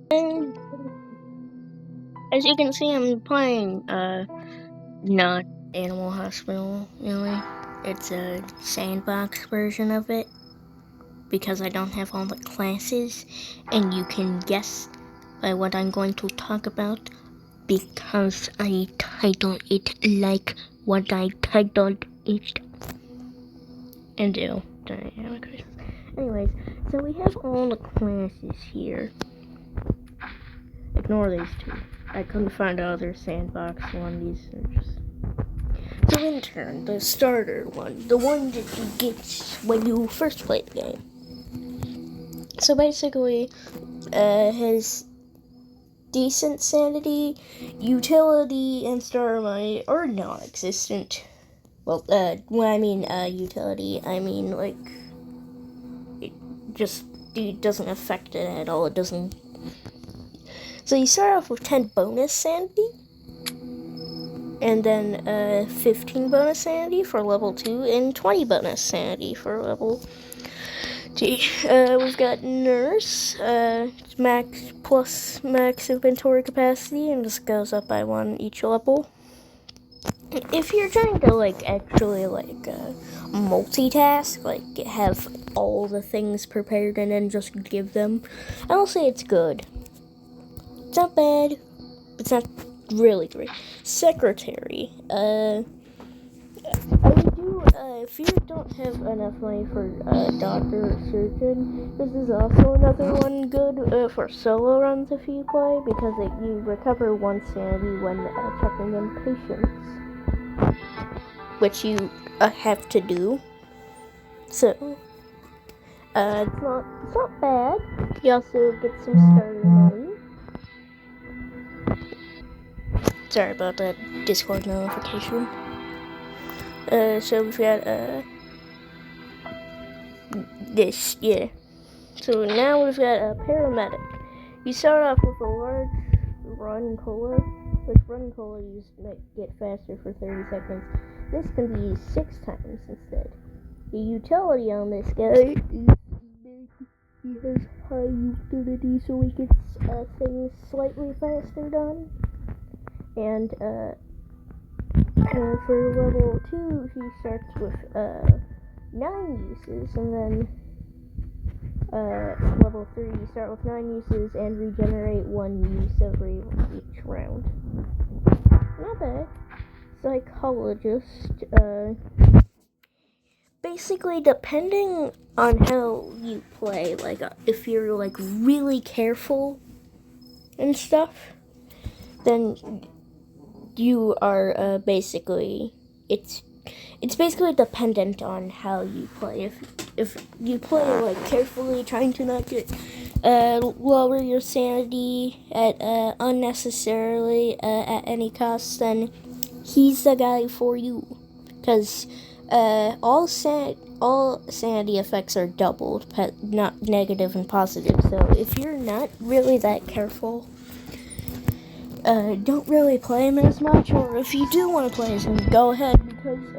And as you can see, I'm playing, not Animal Hospital, really. It's a sandbox version of it, because I don't have all the classes, and you can guess by what I'm going to talk about, because I titled it like what I titled it. And do. Anyways, so we have all the classes here. Ignore these two. I couldn't find other sandbox one. These are just. So intern, the starter one, the one that you get when you first play the game. So basically, his decent sanity, utility, and star money are non-existent. Well, when I mean utility, I mean like it doesn't affect it at all. It doesn't. So you start off with 10 bonus sanity, and then 15 bonus sanity for level 2, and 20 bonus sanity for level 2. We've got Nurse, max plus max inventory capacity, and this goes up by 1 each level. If you're trying to, actually, multitask, have all the things prepared and then just give them, I will say it's good. It's not bad, but it's not really great. Secretary, I would do, if you don't have enough money for a doctor or surgeon, this is also another one good for solo runs if you play, because you recover 1 sanity when checking in patients, which you have to do. So, it's not bad. You also get some starter money. Sorry about that Discord notification. So we've got, this, yeah. So now we've got a paramedic. You start off with a large run cola. With run cola, you get faster for 30 seconds. This can be used 6 times instead. The utility on this guy is big. He has high utility, so he gets things slightly faster done. And for level 2, he starts with 9 uses, and then level 3, you start with 9 uses and regenerate 1 use every each round. Not bad. Psychologist, basically depending on how you play, if you're really careful and stuff, then you are basically, it's basically dependent on how you play. If you play carefully, trying to not get lower your sanity at unnecessarily at any cost, then he's the guy for you. Because all sanity effects are doubled, not negative and positive. So if you're not really that careful, don't really play him as much, or if you do want to play as him, go ahead, because his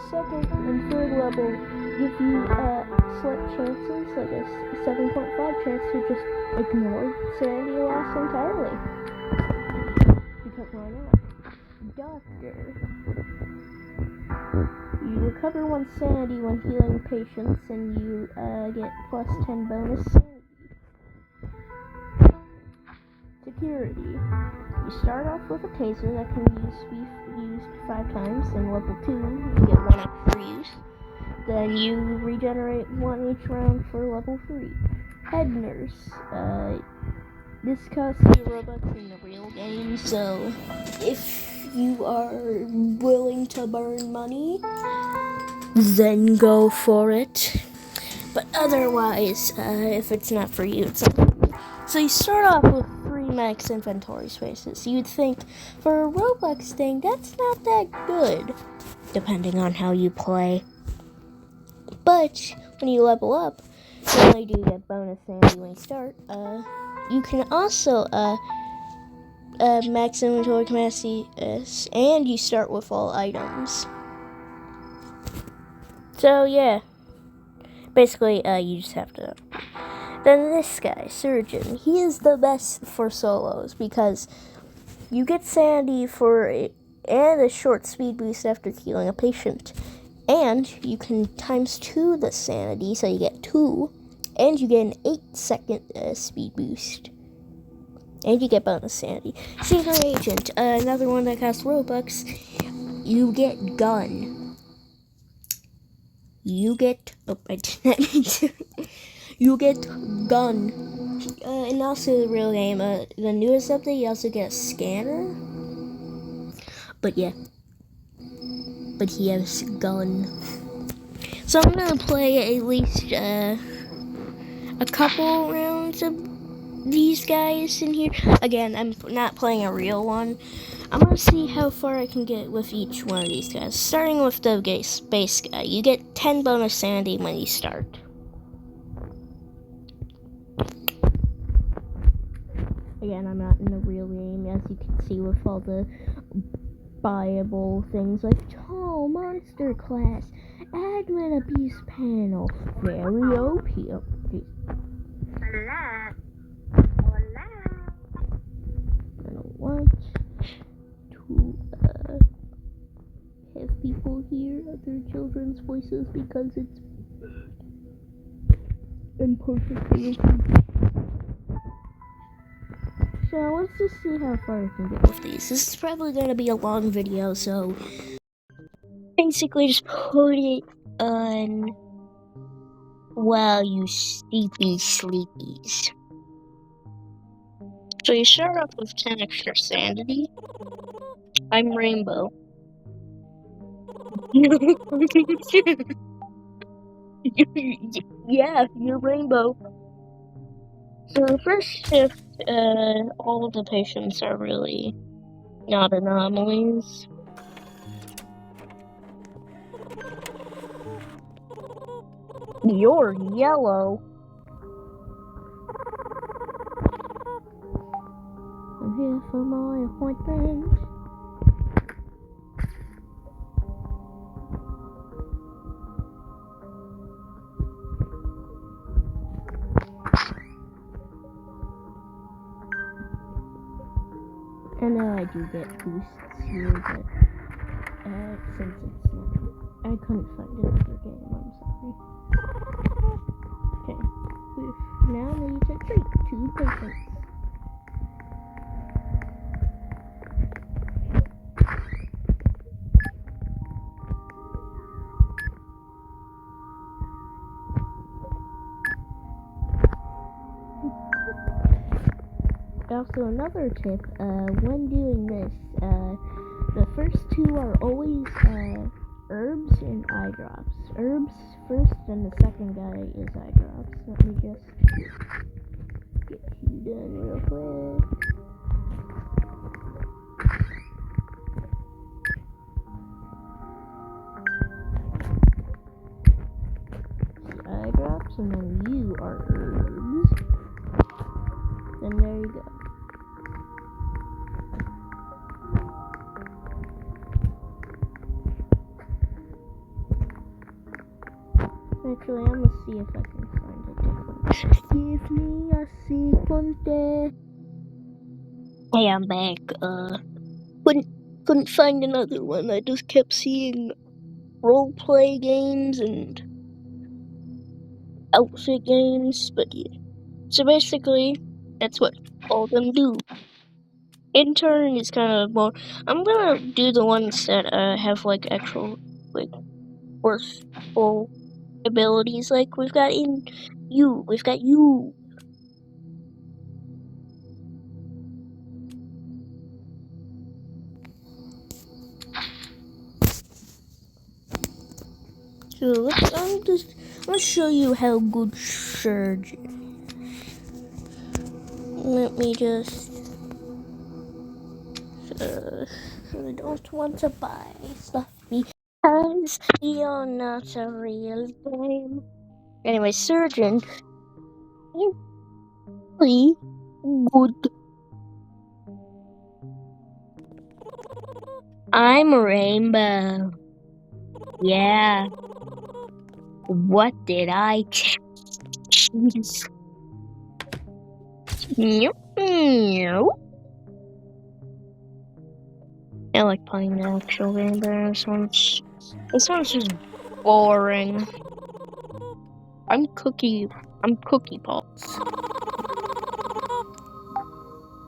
2nd and 3rd level give you select chances, like a 7.5 chance to just ignore sanity loss entirely. Because why not? Doctor. You recover 1 sanity when healing patients, and you get plus 10 bonus sanity. Security. You start off with a taser that can be used 5 times. In level 2, you get 1 extra use. Then you regenerate 1 each round for level 3. Head nurse. This costs you Robux in the real game, so if you are willing to burn money, then go for it. But otherwise, if it's not for you, it's not for you. So you start off with 3 max inventory spaces. You'd think, for a Robux thing, that's not that good, depending on how you play. But when you level up, you only do get bonus sanity when you start. You can also max inventory capacity, and you start with all items. So yeah, basically, you just have to Then this guy, Surgeon, he is the best for solos because you get sanity for it and a short speed boost after healing a patient. And you can ×2 the sanity, so you get 2. And you get an 8-second speed boost. And you get bonus sanity. Secret Agent, another one that costs Robux. You get Gun. You get... Oh, I did not mean to. You get Gun. And also the real game, the newest update, you also get Scanner. But yeah. But he has Gun. So I'm gonna play at least, a couple rounds of these guys in here. Again, I'm not playing a real one. I'm gonna see how far I can get with each one of these guys. Starting with the base guy. You get 10 bonus sanity when you start. Again, I'm not in the real game, as you can see with all the buyable things like Tall Monster Class, Admin Abuse Panel, Very OP. Oh, geez. I don't want to have people hear other children's voices because it's imperfectly. So let's just see how far I can get with these. This is probably going to be a long video, so basically just put it on while you sleepies. So you start off with 10 extra sanity. I'm Rainbow. Yeah, you're Rainbow. So the first shift, all the patients are really not anomalies. You're yellow. I'm here for my appointment. I know I do get boosts here, but since it's not, I couldn't find another game, I'm sorry. Okay, we've now need to treat 2 patients. Also, another tip, when doing this, the first 2 are always, herbs and eye drops. Herbs first, and the second guy is eye drops. Let me just get you done real quick. Eye drops, and then you are herbs. And there you go. Actually, I'm gonna see if I can find a different. Give me a sequence. Hey, I'm back. Couldn't find another one. I just kept seeing roleplay games and outfit games, but yeah. So basically, that's what all of them do. Intern is kind of more. I'm gonna do the ones that have like actual like forceful abilities. Like we've got you. So let's show you how good Surgeon. Let me just. I don't want to buy stuff because you're not a real game. Anyway, Surgeon is really good. I'm Rainbow. Yeah. What did I choose? Meow, meow. I like playing the actual game, but this one's just boring. I'm Cookie Pulse.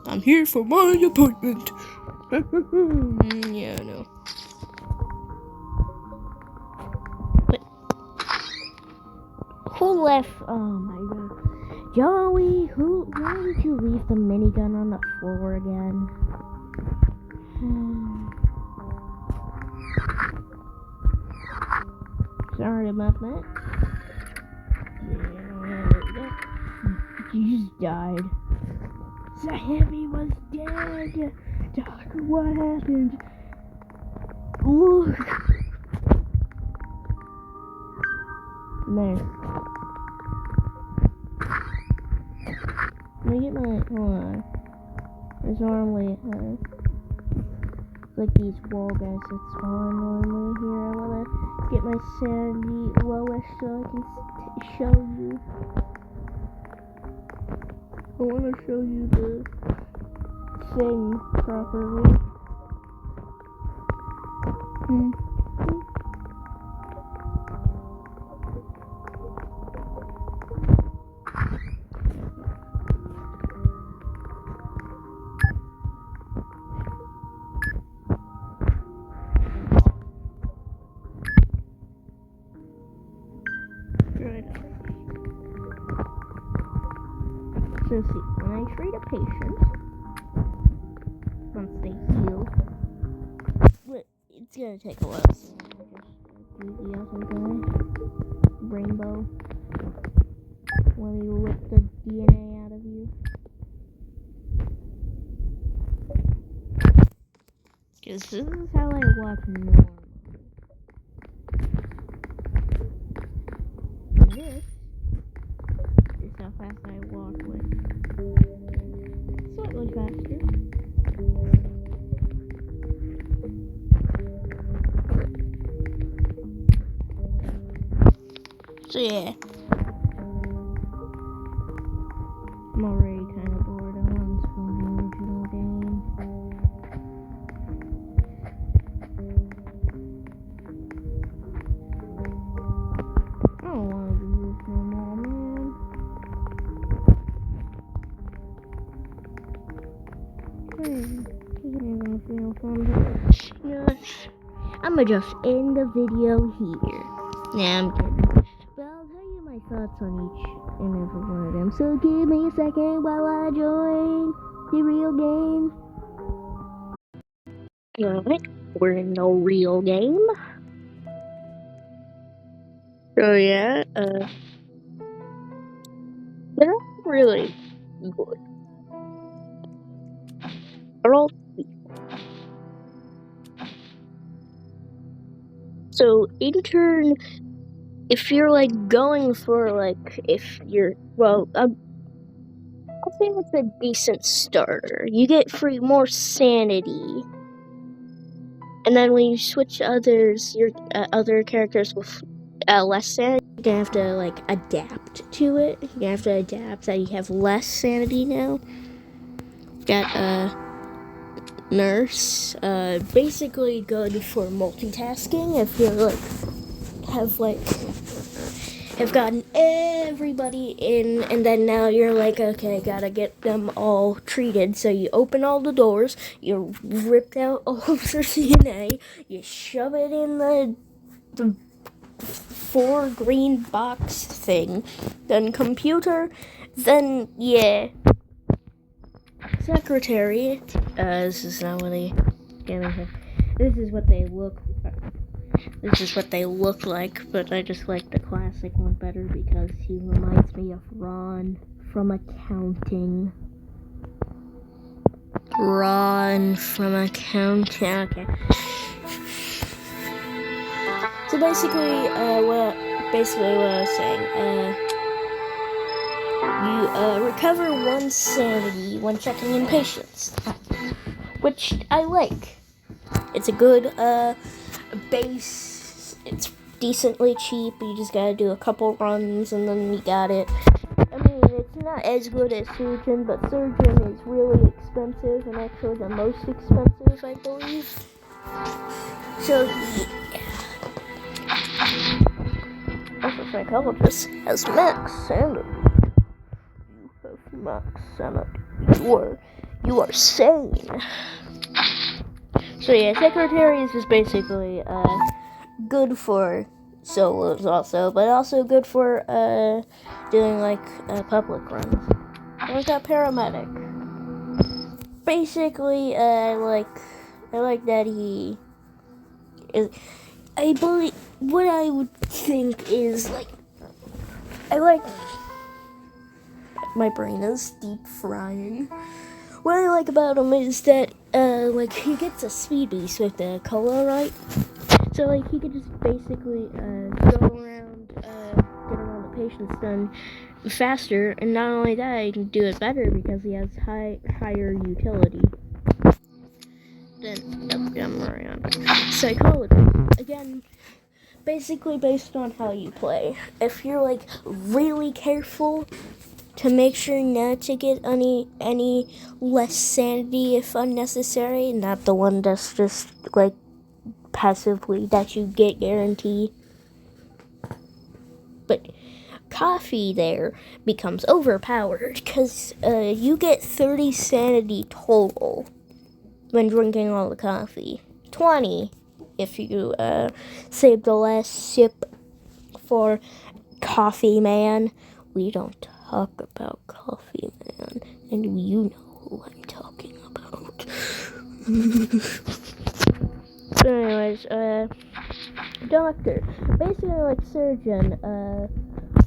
I'm here for my appointment. Yeah, no. But who left? Oh my god, Joey. Why did you leave the minigun on the floor again? Sorry about that. Yeah, you just died. Sammy was dead. Doctor, what happened? Look. There. Let me get my. Hold on. There's normally like these wall guys that spawn normally here. I wanna get my sanity lowest so I can show you. I wanna show you the thing properly. So see, when I treat a patient, once they heal, it's gonna take a while. Just do the other guy, Rainbow, when you whip the DNA out of you. Because this is how I walk normally. This is how fast I walk with. Slightly faster. So yeah. I'm already kind of bored. I want to spawn the original game. I don't want to do this no more, man. I'ma just end the video here. Nah, I'm kidding. But I'll tell you my thoughts on each and every one of them. So give me a second while I join the real game. Alright, we're in the real game. So yeah, they're all really good. They're all sweet. So in turn, if you're like going for like, if you're, well, I'll say it's a decent starter. You get more sanity. And then when you switch others, your other characters with less sanity, you're gonna have to like adapt to it. You're gonna have to adapt that you have less sanity now. Got Nurse, basically good for multitasking if you have gotten everybody in, and then now you're like, okay, gotta get them all treated. So you open all the doors, you rip out all of their DNA, you shove it in the 4 green box thing, then computer, then yeah. Secretary, this is not really anything. This is what they look like, but I just like the classic one better because he reminds me of Ron from accounting. Okay. So basically, what I was saying, you recover 1 sanity when checking in patients, which I like. It's a good base. It's decently cheap. You just gotta do a couple runs and then you got it. I mean, it's not as good as Surgeon, but Surgeon is really expensive and actually the most expensive, I believe. So, also, psychologist has max sanity. You have max sanity. You are sane. So yeah, Secretaries is basically good for solos also, but also good for doing like public runs. Like a paramedic. Basically, I like that he is. I believe what I would think is like. I like. My brain is deep frying. What I like about him is that like he gets a speed boost with the cola, right? So like he could just basically go around, get around the patients done faster, and not only that, he can do it better because he has higher utility. Then I'm around psychology again. Basically based on how you play. If you're like really careful to make sure not to get any less sanity if unnecessary, not the one that's just like passively that you get guaranteed. But coffee there becomes overpowered because you get 30 sanity total when drinking all the coffee. 20 if you save the last sip for Coffee Man. We don't talk about Coffee Man, and you know who I'm talking about. So anyways, Doctor, basically like Surgeon,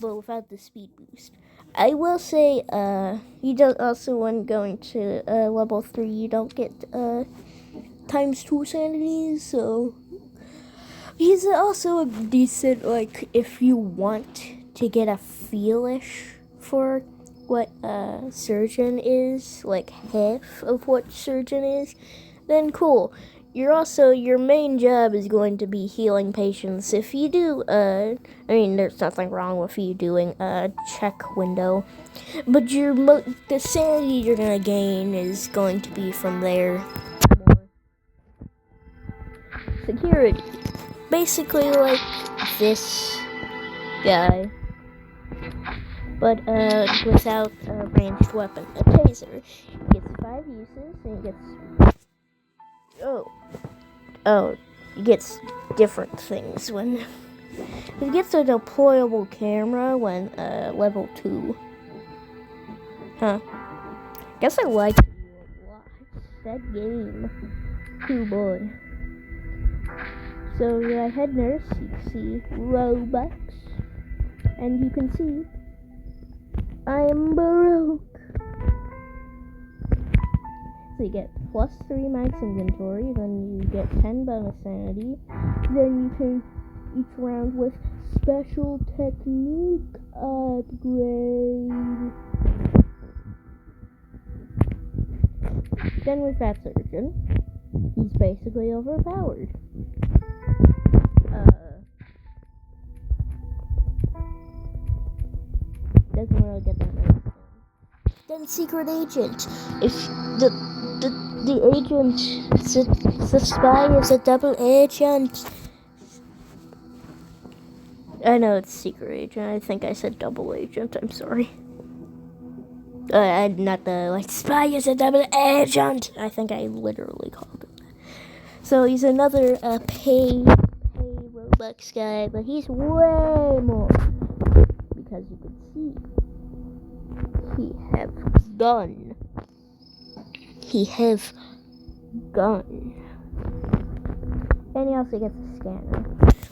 but without the speed boost. I will say, you don't also when going to level 3, you don't get times 2 sanities, so he's also a decent, like, if you want to get a feelish for what Surgeon is, like half of what Surgeon is, then cool. Your main job is going to be healing patients. If you do, I mean, there's nothing wrong with you doing a check window, but the sanity you're gonna gain is going to be from there. Security. Basically like this guy, but without a ranged weapon, a taser. He gets 5 uses, and he gets he gets different things when he gets a deployable camera when level 2. Guess I like it a lot. That game. Cool boy. So yeah, head nurse, you see Robux, and you can see I am Baroque. So you get plus 3 max inventory, then you get 10 bonus sanity, then you can each round with special technique upgrade. Then with that Surgeon, he's basically overpowered. Doesn't really get that much. Then Secret Agent. If the agent, the spy is a double agent. I know it's Secret Agent. I think I said double agent. I'm sorry. Not the like spy is a double agent. I think I literally called it that. So he's another pay Robux guy, but he's way more because you can see he have gun. And he also gets a scanner,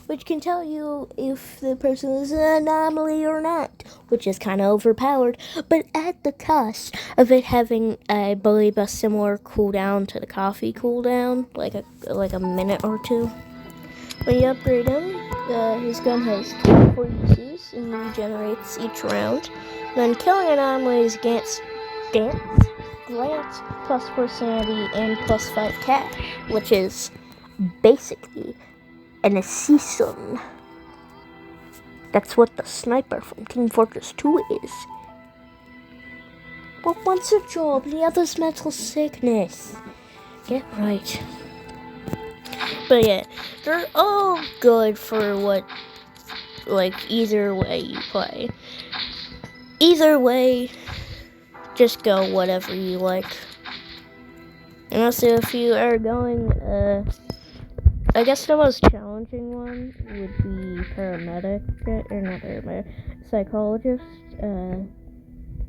which can tell you if the person is an anomaly or not, which is kind of overpowered, but at the cost of it having, I believe, a similar cooldown to the coffee cooldown, like a minute or 2. When you upgrade him, his gun has 24 uses and regenerates each round. Then killing anomalies grants plus 4 sanity and plus 5 cash, which is basically an assassin. That's what the sniper from Team Fortress 2 is. But one's a job, the other's mental sickness. Get right. But yeah, they're all good for what, like, either way you play. Either way, just go whatever you like. And also, if you are going, I guess the most challenging one would be paramedic, or not paramedic, psychologist.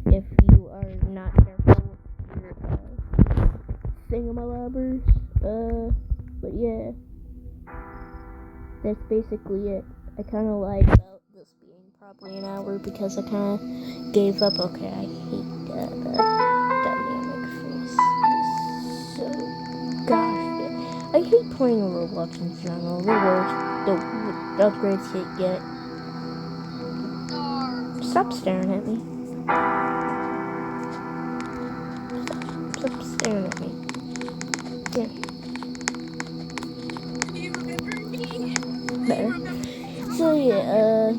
If you are not careful with your thingamabobbers. But yeah, that's basically it. I kind of lied about this being probably an hour because I kind of gave up. Okay, I hate that dynamic face. It's so gosh, I hate playing Roblox in general. The worst. The upgrades you get. Stop staring at me. Stop staring at me. Yeah. Better. So yeah,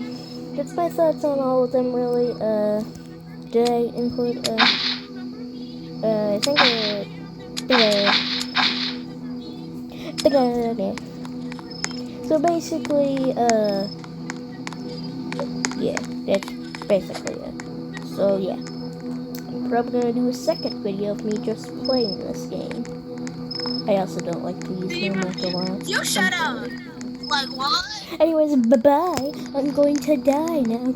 that's my thoughts on all of them really. Did I include I think so basically, yeah, that's basically it. So yeah, I'm probably gonna do a second video of me just playing this game. I also don't like to use my mic a lot. You shut up! Like what? Anyways, bye-bye. I'm going to die now.